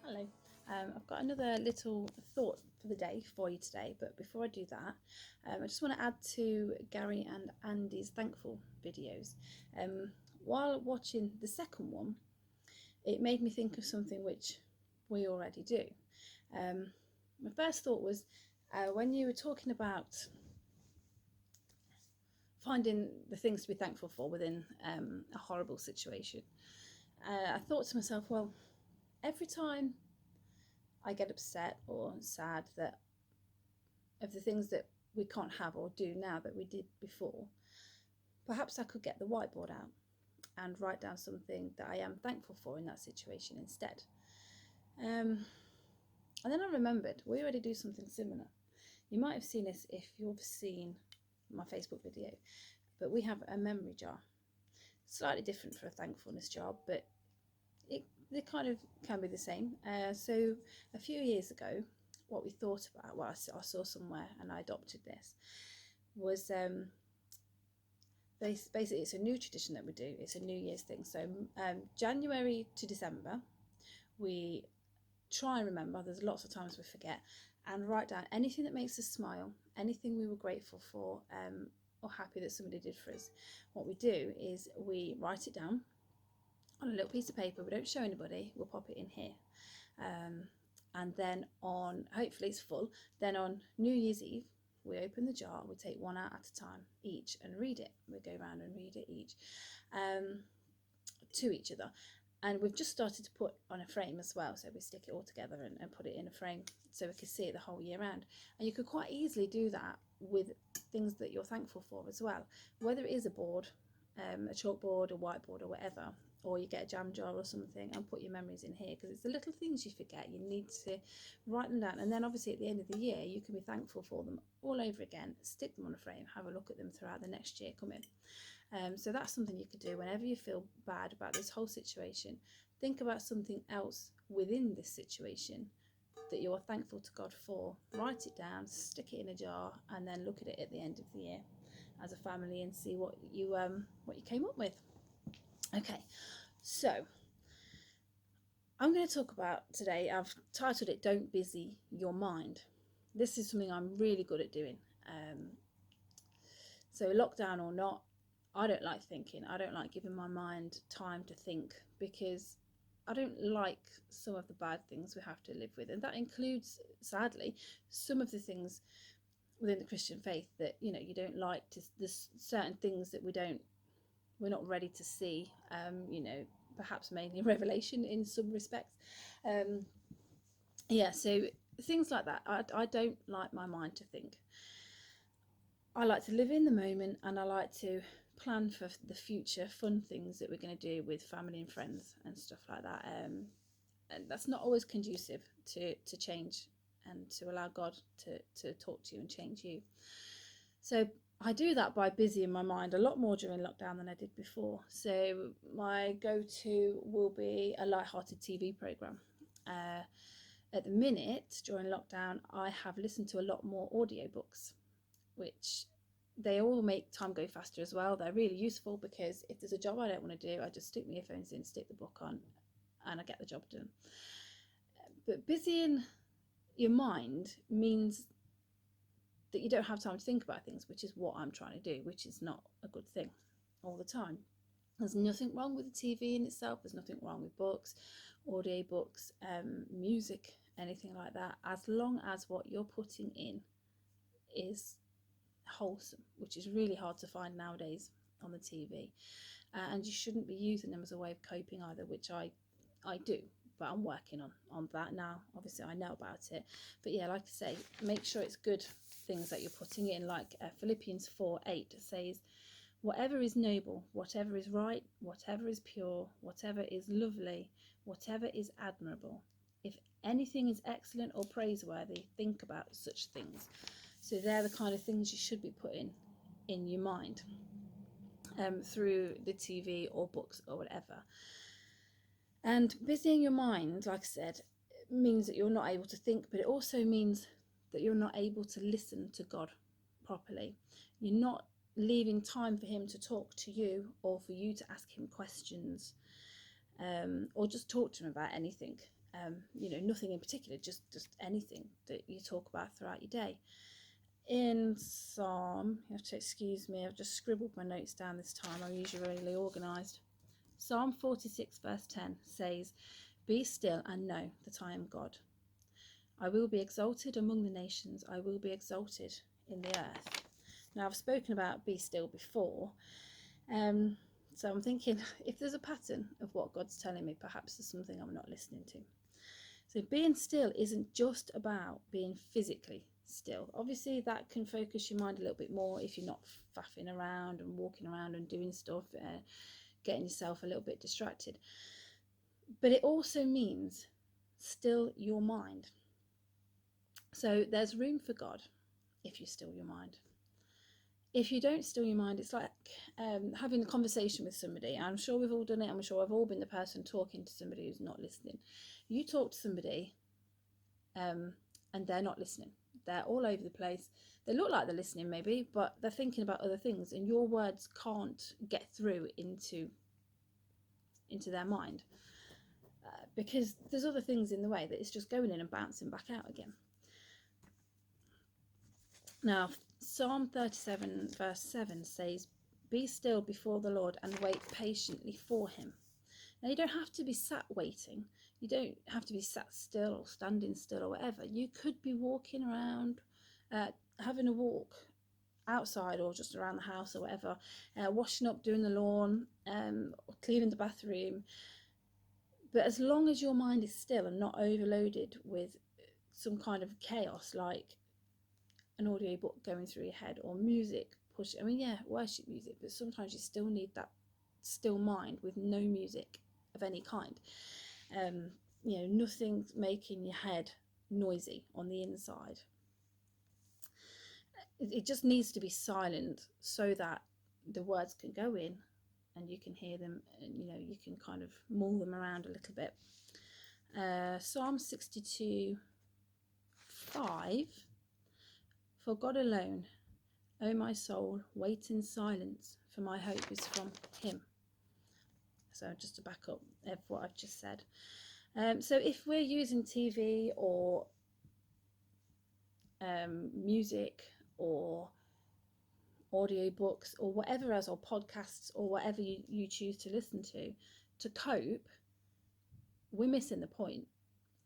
Hello. I've got another little thought for the day for you today, but before I do that, I just want to add to Gary and Andy's thankful videos. While watching the second one, it made me think of something which we already do. My first thought was when you were talking about finding the things to be thankful for within a horrible situation, I thought to myself, well, every time I get upset or sad that of the things that we can't have or do now that we did before, perhaps I could get the whiteboard out and write down something that I am thankful for in that situation instead. And then I remembered we already do something similar. You might have seen this if you've seen my Facebook video, but we have a memory jar. Slightly different for a thankfulness jar, but they kind of can be the same. So a few years ago, what we thought about, what I saw somewhere and I adopted this, was basically it's a new tradition that we do. It's a New Year's thing. So January to December, we try and remember, there's lots of times we forget, and write down anything that makes us smile, anything we were grateful for or happy that somebody did for us. What we do is we write it down on a little piece of paper. We don't show anybody. We'll pop it in here. And then on, hopefully it's full, then on New Year's Eve, we open the jar, we take one out at a time each and read it. We go around and read it each to each other. And we've just started to put on a frame as well. So we stick it all together and put it in a frame so we can see it the whole year round. And you could quite easily do that with things that you're thankful for as well. Whether it is a board, a chalkboard, a whiteboard or whatever, or you get a jam jar or something and put your memories in here, because it's the little things you forget. You need to write them down, and then obviously at the end of the year you can be thankful for them all over again, stick them on a frame, have a look at them throughout the next year coming. So that's something you could do whenever you feel bad about this whole situation. Think about something else within this situation that you're thankful to God for. Write it down, stick it in a jar, and then look at it at the end of the year as a family and see what you came up with. Okay, so I'm going to talk about today, I've titled it Don't Busy Your Mind. This is something I'm really good at doing. So lockdown or not, I don't like thinking. I don't like giving my mind time to think, because I don't like some of the bad things we have to live with. And that includes, sadly, some of the things within the Christian faith that, you don't like. There's certain things that we're not ready to see, perhaps mainly Revelation in some respects. So things like that. I don't like my mind to think. I like to live in the moment, and I like to plan for the future fun things that we're going to do with family and friends and stuff like that. And that's not always conducive to change and to allow God to talk to you and change you. So I do that by busying my mind a lot more during lockdown than I did before. So my go-to will be a light-hearted TV programme. At the minute, during lockdown, I have listened to a lot more audiobooks, which they all make time go faster as well. They're really useful because if there's a job I don't want to do, I just stick my earphones in, stick the book on, and I get the job done. But busying your mind means that you don't have time to think about things, which is what I'm trying to do, which is not a good thing all the time. There's nothing wrong with the TV in itself. There's nothing wrong with books, audio books, music, anything like that, as long as what you're putting in is wholesome, which is really hard to find nowadays on the TV. And you shouldn't be using them as a way of coping either, which I do, but I'm working on that now. Obviously I know about it, but yeah, like I say, make sure it's good things that you're putting in. Like Philippians 4:8 says, whatever is noble, whatever is right, whatever is pure, whatever is lovely, whatever is admirable, if anything is excellent or praiseworthy, think about such things. So they're the kind of things you should be putting in your mind through the TV or books or whatever. And busying your mind, like I said, means that you're not able to think, but it also means that you're not able to listen to God properly. You're not leaving time for him to talk to you, or for you to ask him questions, or just talk to him about anything. Nothing in particular, just anything that you talk about throughout your day. In Psalm, you have to excuse me, I've just scribbled my notes down this time. I'm usually really organised. Psalm 46 verse 10 says, "Be still and know that I am God. I will be exalted among the nations. I will be exalted in the earth." Now, I've spoken about be still before. So I'm thinking, if there's a pattern of what God's telling me, perhaps there's something I'm not listening to. So being still isn't just about being physically still. Obviously, that can focus your mind a little bit more if you're not faffing around and walking around and doing stuff, getting yourself a little bit distracted. But it also means still your mind. So there's room for God if you still your mind. If you don't still your mind, it's like having a conversation with somebody. I'm sure we've all done it. I'm sure I've all been the person talking to somebody who's not listening. You talk to somebody and they're not listening. They're all over the place. They look like they're listening maybe, but they're thinking about other things, and your words can't get through into their mind because there's other things in the way that it's just going in and bouncing back out again. Now, Psalm 37 verse 7 says, "Be still before the Lord and wait patiently for him." Now, you don't have to be sat waiting. You don't have to be sat still or standing still or whatever. You could be walking around, having a walk outside or just around the house or whatever, washing up, doing the lawn, or cleaning the bathroom. But as long as your mind is still and not overloaded with some kind of chaos, like an audio book going through your head or music worship music, but sometimes you still need that still mind with no music of any kind. Nothing's making your head noisy on the inside. It just needs to be silent so that the words can go in and you can hear them, and you can kind of mull them around a little bit. Psalm 62 5, "For God alone, O my soul, wait in silence, for my hope is from him." So just to back up what I've just said. So if we're using TV or music or audio books or whatever else, or podcasts or whatever you choose to listen to cope, we're missing the point.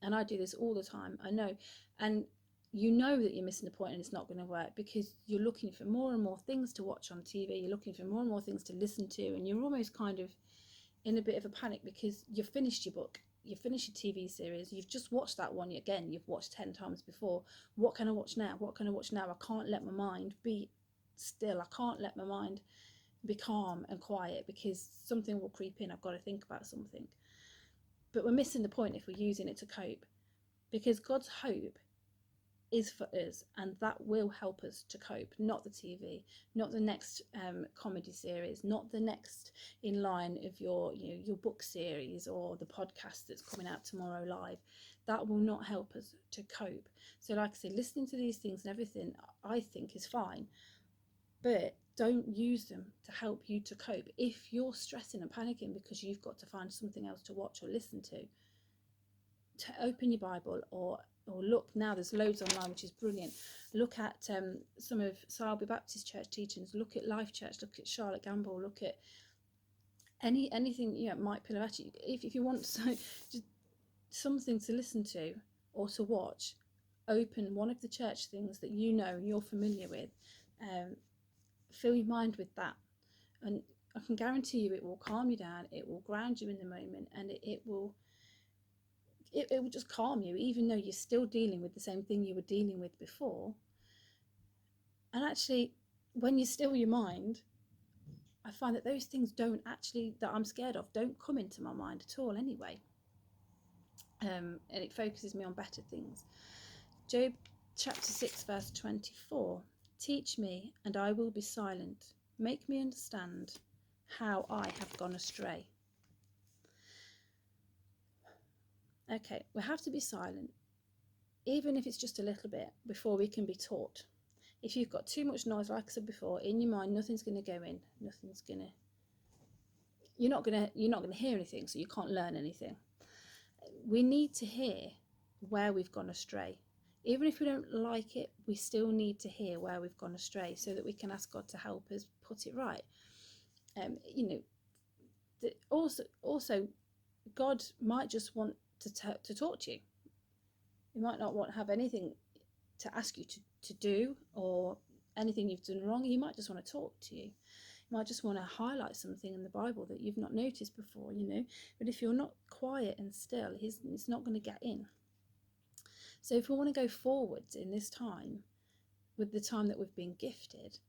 And I do this all the time, I know. And you know that you're missing the point and it's not going to work because you're looking for more and more things to watch on TV. You're looking for more and more things to listen to, and you're almost kind of in a bit of a panic because you've finished your book, you've finished your TV series, you've just watched that one again, you've watched 10 times before. What can I watch now? What can I watch now? I can't let my mind be still. I can't let my mind be calm and quiet because something will creep in. I've got to think about something. But we're missing the point if we're using it to cope, because God's hope is for us, and that will help us to cope, not the TV, not the next comedy series, not the next in line of your book series or the podcast that's coming out tomorrow live. That will not help us to cope. So like I say, listening to these things and everything I think is fine, but don't use them to help you to cope. If you're stressing and panicking because you've got to find something else to watch or listen to open your Bible or look. Now there's loads online, which is brilliant. Look at some of Sowerby Baptist Church teachings. Look at Life Church. Look at Charlotte Gamble. Look at anything. Mike Pilavachi. If you want just something to listen to or to watch, open one of the church things that you're familiar with. Fill your mind with that, and I can guarantee you it will calm you down. It will ground you in the moment, and it will just calm you, even though you're still dealing with the same thing you were dealing with before. And actually, when you still your mind, I find that those things that I'm scared of don't come into my mind at all anyway. And it focuses me on better things. Job chapter 6 verse 24, "Teach me and I will be silent. Make me understand how I have gone astray." Okay, we have to be silent, even if it's just a little bit, before we can be taught. If you've got too much noise, like I said before, in your mind, nothing's going to go in. You're not going to hear anything, so you can't learn anything. we need to hear where we've gone astray. Even if we don't like it, we still need to hear where we've gone astray so that we can ask God to help us put it right. You know, also, God might just want to talk to you. He might not have anything to ask you to do, or anything you've done wrong. He might just want to talk to you. He might just want to highlight something in the Bible that you've not noticed before, you know. But if you're not quiet and still, he's not going to get in. So if we want to go forwards in this time, with the time that we've been gifted,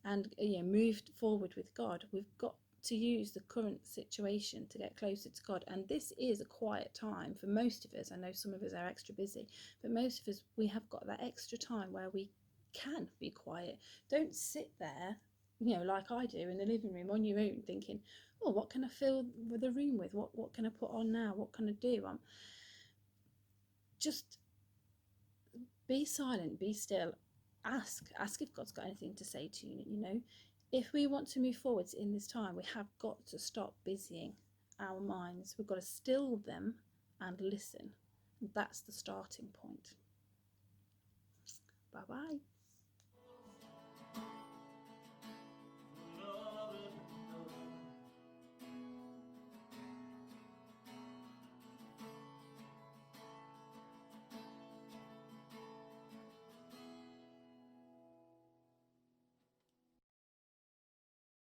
and moved forward with God, we've got to use the current situation to get closer to God. And this is a quiet time for most of us. I know some of us are extra busy, but most of us, we have got that extra time where we can be quiet. Don't sit there, like I do in the living room on your own thinking, oh, what can I fill the room with? What can I put on now? What can I do? Just be silent, be still. Ask if God's got anything to say to you. If we want to move forwards in this time, we have got to stop busying our minds. We've got to still them and listen. That's the starting point. Bye bye.